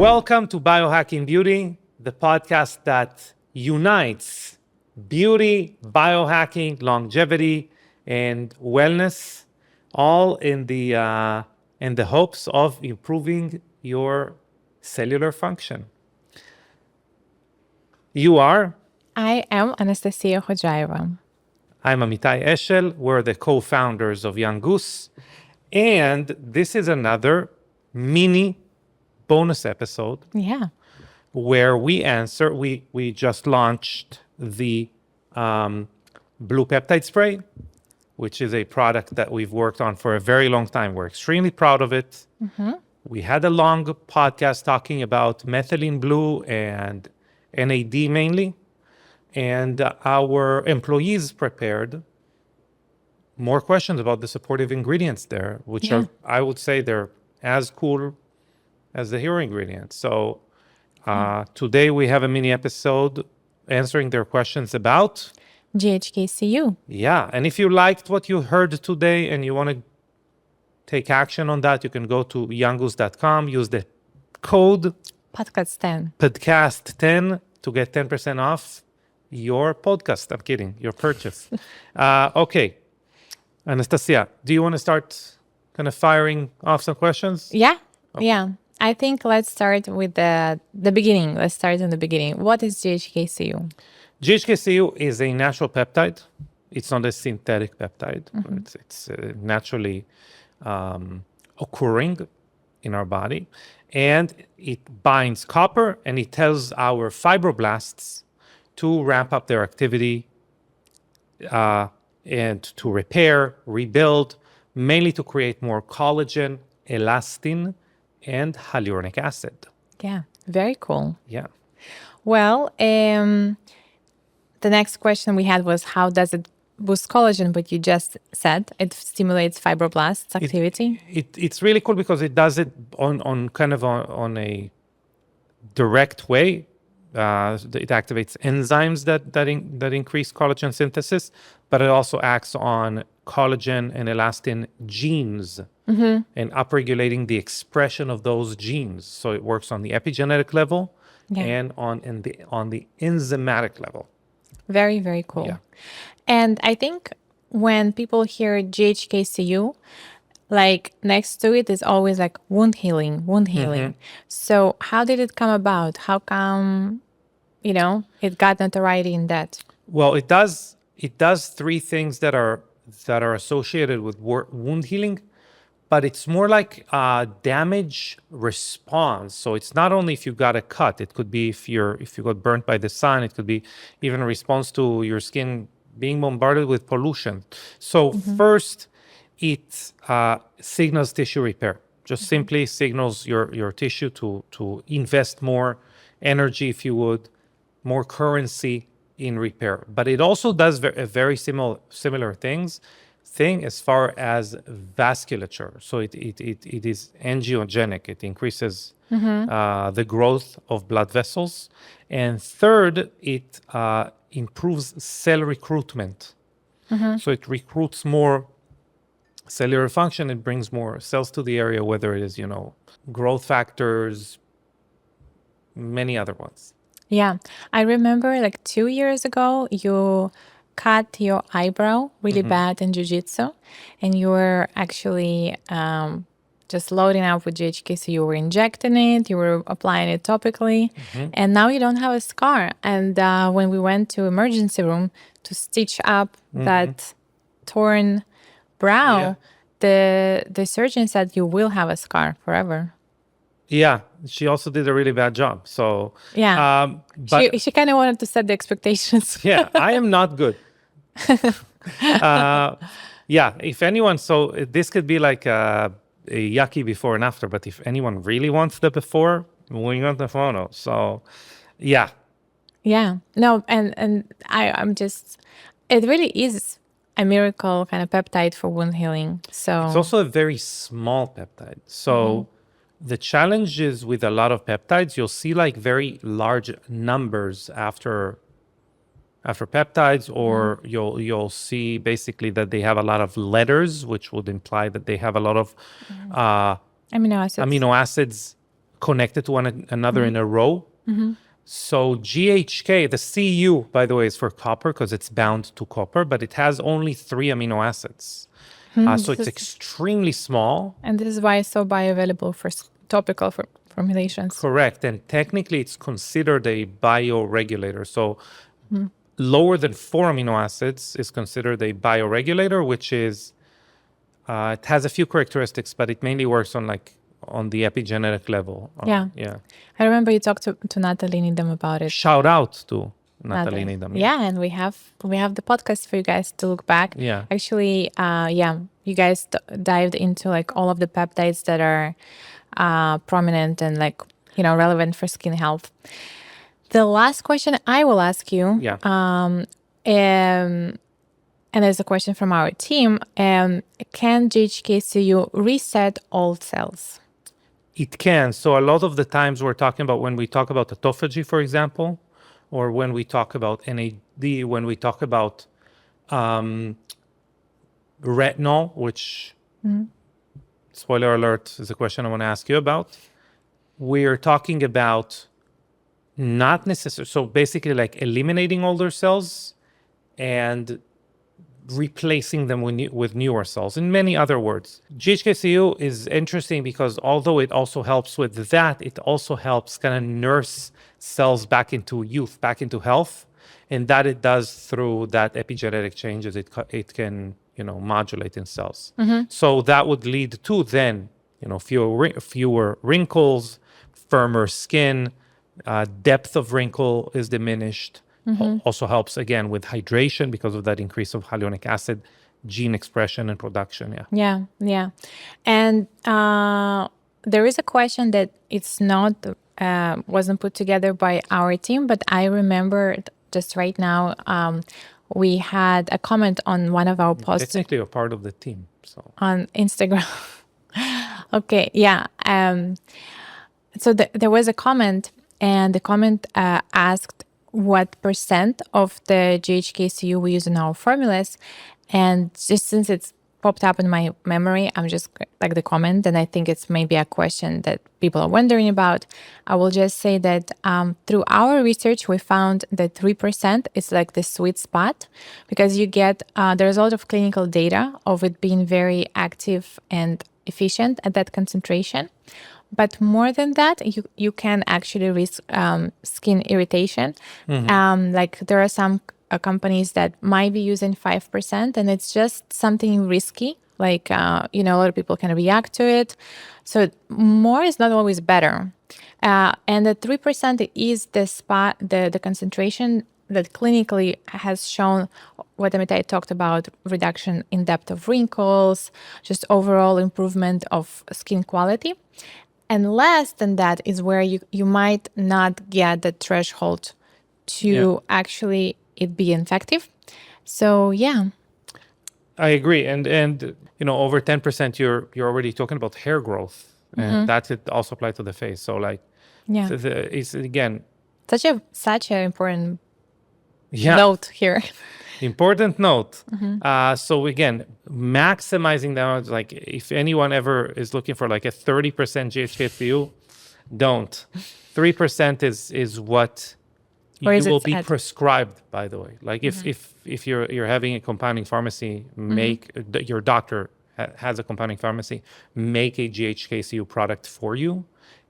Welcome to Biohacking Beauty, the podcast that unites beauty, biohacking, longevity, and wellness, all in the hopes of improving your cellular function. You are? I am Anastasia Hojaeva. I'm Amitai Eshel. We're the co-founders of Young Goose. And this is another mini bonus episode where we answer. We just launched the Blue Peptide Spray, which is a product that we've worked on for a very long time. We're extremely proud of it. Mm-hmm. We had a long podcast talking about Methylene Blue and NAD mainly. And our employees prepared more questions about the supportive ingredients there, which are, I would say, they're as cool as the hero ingredients. So today we have a mini episode answering their questions about GHK-Cu. Yeah, and if you liked what you heard today and you want to take action on that, you can go to younggoose.com, use the code podcast10 to get 10% off your podcast. I'm kidding, your purchase. Okay, Anastasia, do you want to start kind of firing off some questions? Yeah, yeah. I think let's start with the beginning. Let's start in the beginning. What is GHK-Cu? GHK-Cu is a natural peptide. It's not a synthetic peptide. Mm-hmm. It's naturally occurring in our body. And it binds copper and it tells our fibroblasts to ramp up their activity and to repair, rebuild, mainly to create more collagen, elastin, and hyaluronic acid. Yeah, very cool. Yeah. Well, the next question we had was, how does it boost collagen? But you just said it stimulates fibroblasts activity. It's really cool because it does it on a direct way. It activates enzymes that increase collagen synthesis, but it also acts on collagen and elastin genes and upregulating the expression of those genes. So it works on the epigenetic level and on the enzymatic level. Very, very cool. Yeah. And I think when people hear GHK-Cu, like next to it is always like wound healing. Mm-hmm. So how did it come about? How come, it got notoriety in that? Well, it does three things that are associated with wound healing, but it's more like damage response. So it's not only if you got a cut, it could be if you got burnt by the sun, it could be even a response to your skin being bombarded with pollution. So first, it signals tissue repair. Just simply signals your tissue to invest more energy, if you would, more currency in repair. But it also does a very similar thing as far as vasculature. So it is angiogenic. It increases the growth of blood vessels. And third, it improves cell recruitment. So it recruits more cellular function. It brings more cells to the area, whether it is, growth factors, many other ones. Yeah. I remember like 2 years ago, you cut your eyebrow really bad in jiu-jitsu, and you were actually just loading up with GHK. So you were injecting it, you were applying it topically, and now you don't have a scar. And when we went to emergency room to stitch up that torn brow, the surgeon said you will have a scar forever. Yeah, she also did a really bad job. So but she kind of wanted to set the expectations. Yeah, I am not good. If anyone, so this could be like a yucky before and after, but if anyone really wants the before, we want the photo. So, yeah. Yeah, no, and I'm just, it really is a miracle kind of peptide for wound healing. So it's also a very small peptide. So the challenge is with a lot of peptides, you'll see like very large numbers after peptides, or you'll see basically that they have a lot of letters, which would imply that they have a lot of amino acids connected to one another in a row. So GHK, the Cu, by the way, is for copper because it's bound to copper, but it has only 3 amino acids. So it's extremely small. And this is why it's so bioavailable for topical formulations. Correct. And technically, it's considered a bioregulator. So lower than 4 amino acids is considered a bioregulator, which is, it has a few characteristics, but it mainly works on the epigenetic level. Yeah. I remember you talked to Natalie Needham about it. Shout out to Natalie Needham. Yeah, and we have the podcast for you guys to look back. Yeah. Actually, you guys dived into like all of the peptides that are prominent and relevant for skin health. The last question I will ask you, and there's a question from our team, can GHK-Cu reset old cells? It can. So a lot of the times when we talk about autophagy, for example, or when we talk about NAD, when we talk about retinol, which, spoiler alert, is a question I want to ask you about. We're talking about not necessarily, so basically like eliminating older cells and replacing them with newer cells. In many other words, GHK-Cu is interesting because although it also helps with that, it also helps kind of nurse cells back into youth, back into health, and that it does through that epigenetic changes it can modulate in cells. So that would lead to then fewer wrinkles, firmer skin, depth of wrinkle is diminished. Also helps again with hydration because of that increase of hyaluronic acid, gene expression and production. Yeah. And there is a question that it's not wasn't put together by our team, but I remember just right now we had a comment on one of our posts. Technically, you're part of the team, so on Instagram. Okay, yeah. So there was a comment, and the comment asked what percent of the GHK-Cu we use in our formulas. And just since it's popped up in my memory, I'm just like the comment, and I think it's maybe a question that people are wondering about. I will just say that through our research, we found that 3% is like the sweet spot because you get, there's a lot of clinical data of it being very active and efficient at that concentration. But more than that, you can actually risk skin irritation. Like there are some companies that might be using 5%, and it's just something risky. Like, a lot of people can react to it. So more is not always better. And the 3% is the spot, the concentration that clinically has shown what Amitai talked about, reduction in depth of wrinkles, just overall improvement of skin quality. And less than that is where you might not get the threshold to actually it be effective. So, yeah. I agree. And over 10%, you're already talking about hair growth. And that it also applies to the face. So it's again... Such an important note here. Important note. So again, maximizing that, like if anyone ever is looking for like a 30% GHK-Cu, don't. 3% is what you will be prescribed, by the way. Like if you're having a compounding pharmacy, your doctor has a compounding pharmacy, make a GHK-Cu product for you,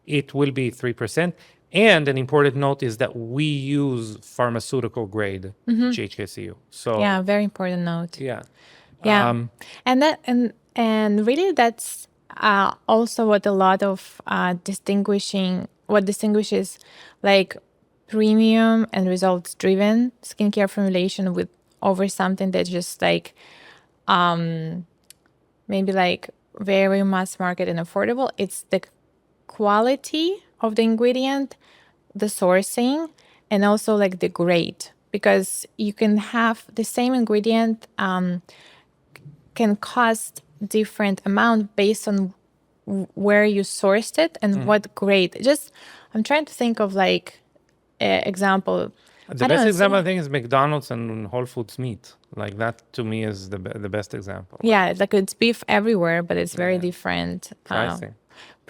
it will be 3%. And an important note is that we use pharmaceutical-grade GHK-Cu. So yeah, very important note. Yeah. And really that's also what a lot of distinguishes like premium and results-driven skincare formulation with over something that's just like maybe like very mass market and affordable. It's the quality of the ingredient, the sourcing, and also like the grade, because you can have the same ingredient can cost different amount based on where you sourced it and what grade. Just I'm trying to think of like an example. The best example I think is McDonald's and Whole Foods meat. Like that to me is the best example. Yeah, like it's beef everywhere, but it's very different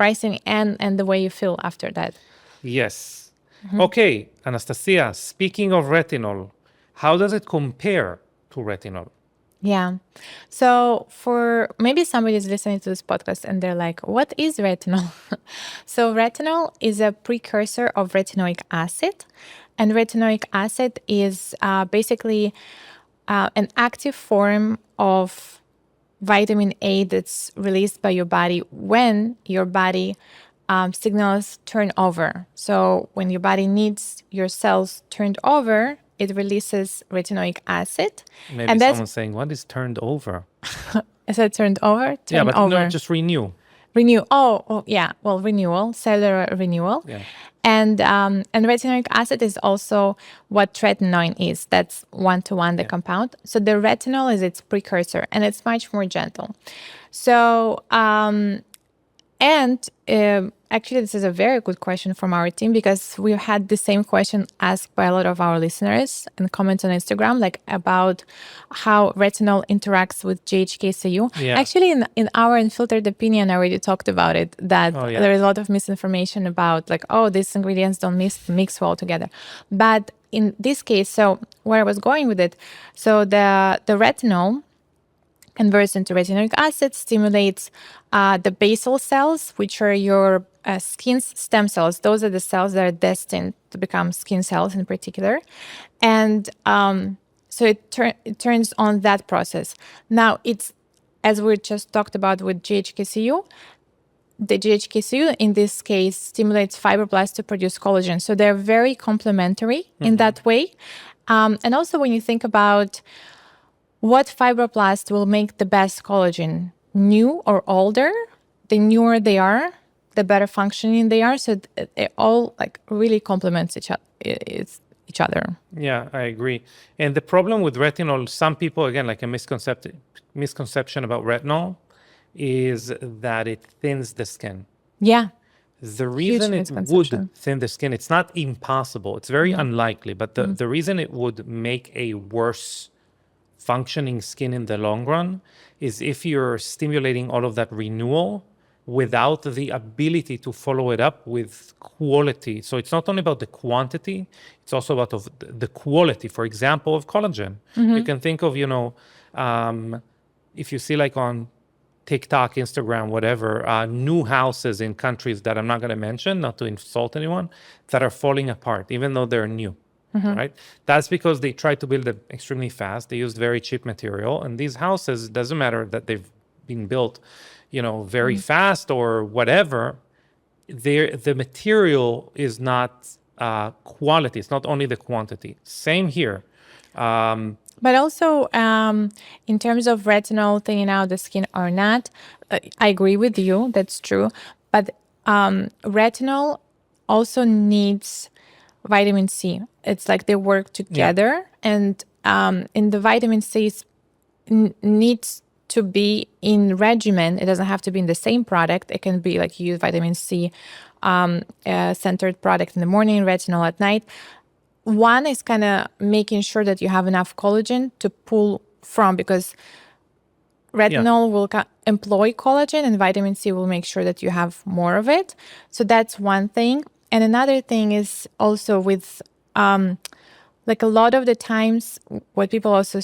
pricing and the way you feel after that. Yes. Okay, Anastasia, speaking of retinol, how does it compare to retinol? Yeah. So for maybe somebody is listening to this podcast and they're like, what is retinol? So retinol is a precursor of retinoic acid. And retinoic acid is basically an active form of vitamin A that's released by your body when your body signals turnover. So when your body needs your cells turned over, it releases retinoic acid. Maybe And that's someone's saying, what is turned over? is it turned over? Yeah, but Turnover. no, just renew. Renew. Oh, yeah. Well, renewal, cellular renewal. Yeah. And retinoic acid is also what tretinoin is. That's one-to-one the compound. So the retinol is its precursor, and it's much more gentle. So actually, this is a very good question from our team because we had the same question asked by a lot of our listeners and comments on Instagram, like about how retinol interacts with GHK-Cu. Yeah. Actually, in our Unfiltered Opinion, I already talked about it, that there is a lot of misinformation about like, oh, these ingredients don't mix well together. But in this case, so where I was going with it, so the retinol converts into retinoic acid, stimulates the basal cells, which are your skin's stem cells. Those are the cells that are destined to become skin cells in particular. And so it turns on that process. Now, it's, as we just talked about with GHK-Cu, the GHK-Cu in this case stimulates fibroblasts to produce collagen. So they're very complementary in that way. And also when you think about what fibroblast will make the best collagen, new or older, the newer they are, the better functioning they are. So it all like really complements each other. Yeah, I agree. And the problem with retinol, some people, again, like a misconception about retinol is that it thins the skin. Yeah. The reason it would thin the skin, it's not impossible. It's very unlikely. But the reason it would make a worse functioning skin in the long run is if you're stimulating all of that renewal without the ability to follow it up with quality. So it's not only about the quantity, it's also about the quality, for example, of collagen. You can think of, if you see like on TikTok, Instagram, whatever, new houses in countries that I'm not going to mention, not to insult anyone, that are falling apart, even though they're new. Right? That's because they tried to build it extremely fast. They used very cheap material. And these houses, doesn't matter that they've been built, very fast or whatever, the material is not quality. It's not only the quantity. Same here. But also, in terms of retinol thinning out the skin or not, I agree with you. That's true. But retinol also needs vitamin C. It's like they work together, and the vitamin C needs to be in regimen. It doesn't have to be in the same product. It can be like you use vitamin C centered product in the morning, retinol at night. One is kind of making sure that you have enough collagen to pull from, because retinol will employ collagen and vitamin C will make sure that you have more of it. So that's one thing. And another thing is also with, like a lot of the times, what people also,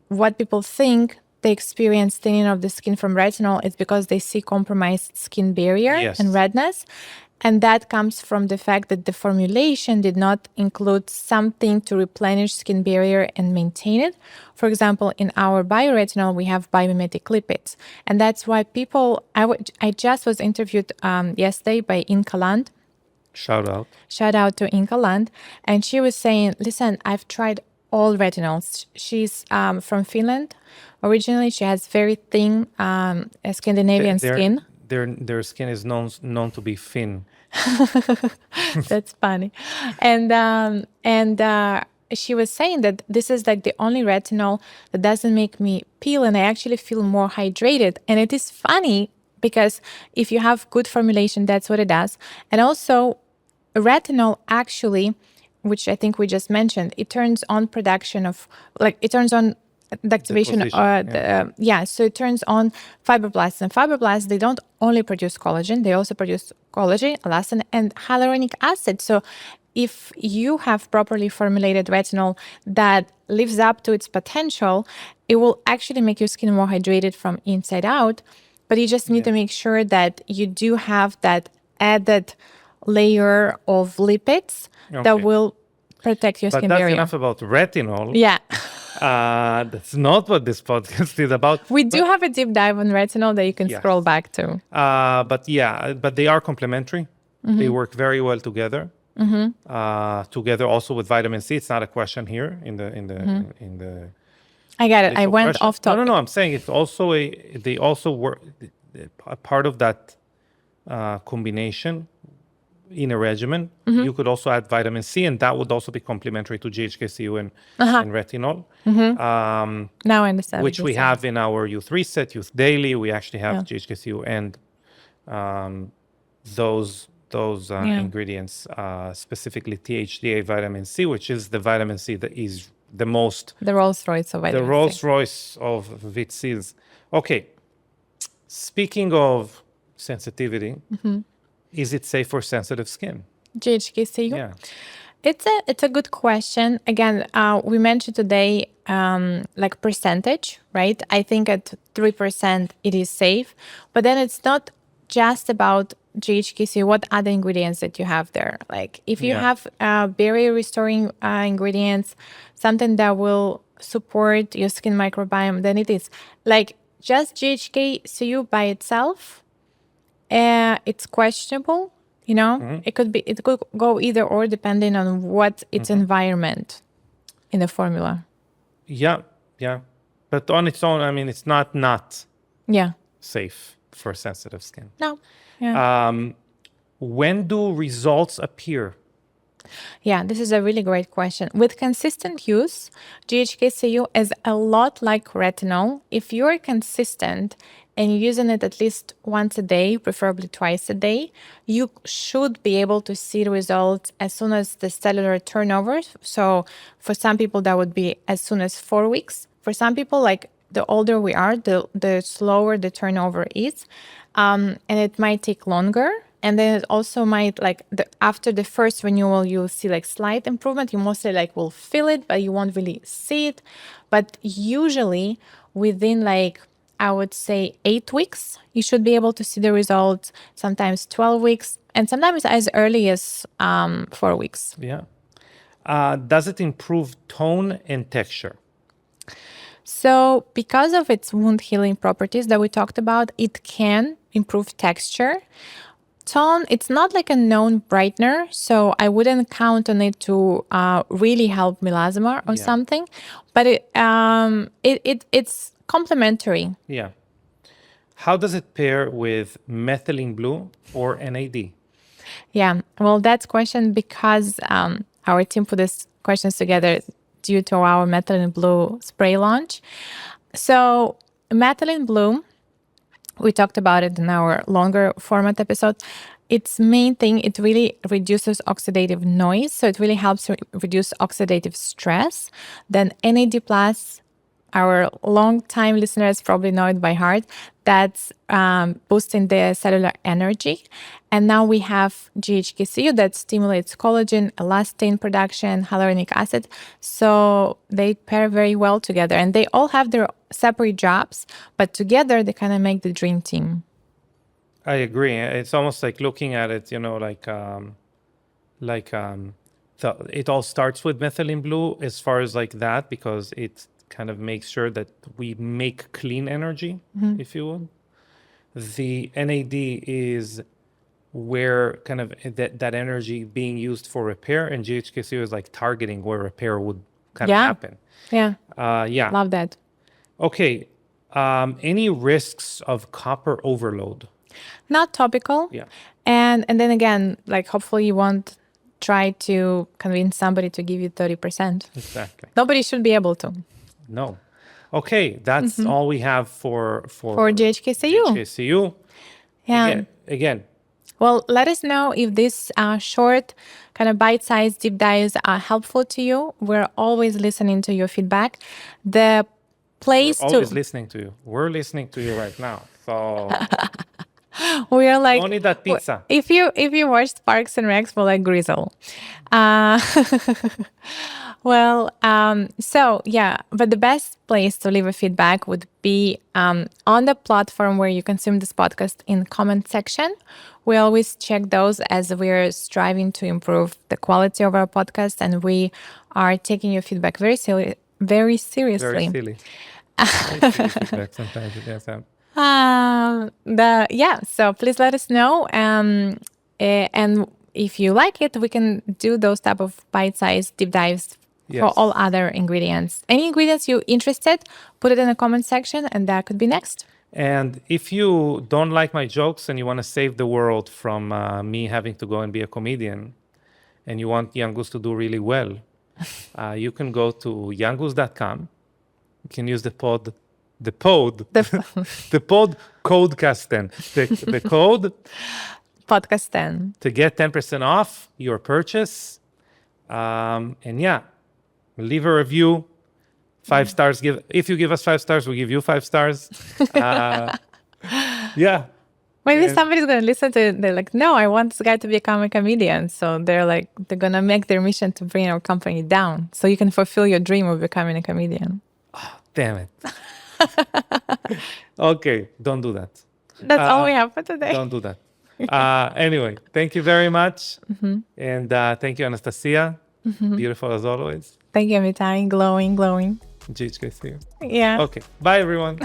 what people think they experience thinning of the skin from retinol is because they see compromised skin barrier and redness. And that comes from the fact that the formulation did not include something to replenish skin barrier and maintain it. For example, in our bioretinol, we have biomimetic lipids. And that's why people, I just was interviewed yesterday by Inka Land. Shout out to Inka Land. And she was saying, listen, I've tried all retinols. She's from Finland. Originally, she has very thin Scandinavian skin. Their skin is known to be thin. That's funny. And she was saying that this is like the only retinol that doesn't make me peel, and I actually feel more hydrated. And it is funny because if you have good formulation, that's what it does. And also retinol actually, which I think we just mentioned, it turns on production of, like, it turns on the activation, position, so it turns on fibroblasts. And fibroblasts, they don't only produce collagen, they also produce collagen, elastin, and hyaluronic acid. So if you have properly formulated retinol that lives up to its potential, it will actually make your skin more hydrated from inside out. But you just need to make sure that you do have that added layer of lipids that will protect your But skin that's barrier. enough about retinol. Yeah. That's not what this podcast is about. We do have a deep dive on retinol that you can scroll back to. But they are complementary. They work very well together. Together also with vitamin C. It's not a question here in the. I got it. I went off topic. No. I'm saying it's also they also work a part of that combination in a regimen. You could also add vitamin C, and that would also be complementary to GHK-Cu and retinol. Now I understand. Which we have in our Youth Reset, Youth Daily. We actually have GHK-Cu and those ingredients, specifically THDA vitamin C, which is the vitamin C that is the most... The Rolls Royce of vitamin C. The Rolls Royce of VITCs. Okay. Speaking of sensitivity, is it safe for sensitive skin? GHK-Cu? Yeah. It's a good question. Again, we mentioned today like percentage, right? I think at 3% it is safe, but then it's not just about GHK-Cu. What other ingredients that you have there? Like if you have barrier restoring ingredients, something that will support your skin microbiome, then it is. Like just GHK-Cu by itself, it's questionable. You know, it could go either or depending on what its environment in the formula. Yeah. But on its own, I mean, it's not safe for sensitive skin. No. Yeah. When do results appear? Yeah, this is a really great question. With consistent use, GHK-Cu is a lot like retinol. If you're consistent and you're using it at least once a day, preferably twice a day, you should be able to see the results as soon as the cellular turnover. So for some people, that would be as soon as 4 weeks. For some people, like the older we are, the slower the turnover is. And it might take longer. And then it also might, like, after the first renewal, you'll see like slight improvement. You mostly like will feel it, but you won't really see it. But usually within like, I would say 8 weeks, you should be able to see the results, sometimes 12 weeks, and sometimes as early as 4 weeks. Yeah. Does it improve tone and texture? So because of its wound healing properties that we talked about, it can improve texture. Tone, it's not like a known brightener, so I wouldn't count on it to really help melasma or something, but it's complementary. Yeah. How does it pair with methylene blue or NAD? Yeah, well, that's question because our team put these questions together due to our Methylene Blue spray launch. So Methylene Blue, we talked about it in our longer format episode. Its main thing, it really reduces oxidative noise. So it really helps reduce oxidative stress. Then NAD+, our long-time listeners probably know it by heart, that's boosting the cellular energy. And now we have GHK-Cu that stimulates collagen, elastin production, hyaluronic acid. So they pair very well together. And they all have their separate jobs, but together they kind of make the dream team. I agree. It's almost like looking at it, you know, it all starts with methylene blue as far as like that, because it kind of makes sure that we make clean energy, if you will. The NAD is where kind of that energy being used for repair, and GHK-Cu is like targeting where repair would kind of happen. Yeah. Love that. Okay. Any risks of copper overload? Not topical. Yeah. And then again, like hopefully you won't try to convince somebody to give you 30%. Exactly. Nobody should be able to. No. Okay, that's all we have for GHK-Cu. GHK-Cu. Yeah. Again. Well, let us know if this short, kind of bite-sized deep dives are helpful to you. We're always listening to your feedback. The place We're always to. listening to you. We're listening to you right now. So We are like, don't eat that pizza. if you watched Parks and Recs, we're like Grizzle. Uh, well, so yeah, but the best place to leave a feedback would be on the platform where you consume this podcast in comment section. We always check those as we're striving to improve the quality of our podcast, and we are taking your feedback very seriously. Very silly. Very silly feedback sometimes. Yes, So please let us know. And if you like it, we can do those type of bite-sized deep dives for all other ingredients. Any ingredients you're interested, put it in the comment section, and that could be next. And if you don't like my jokes and you want to save the world from me having to go and be a comedian, and you want Young Goose to do really well, you can go to younggoose.com. You can use the code Codecast 10. The code Podcast 10 to get 10% off your purchase. And yeah, leave a review. 5 stars. If you give us 5 stars, we give you 5 stars. Yeah. Maybe somebody's going to listen to it. They're like, no, I want this guy to become a comedian. So they're going to make their mission to bring our company down so you can fulfill your dream of becoming a comedian. Oh, damn it. Okay, don't do that. That's all we have for today. Don't do that. Anyway, thank you very much. And thank you, Anastasia. Beautiful as always. Thank you, Amitai. Glowing. GHK, see you. Yeah. Okay, bye everyone.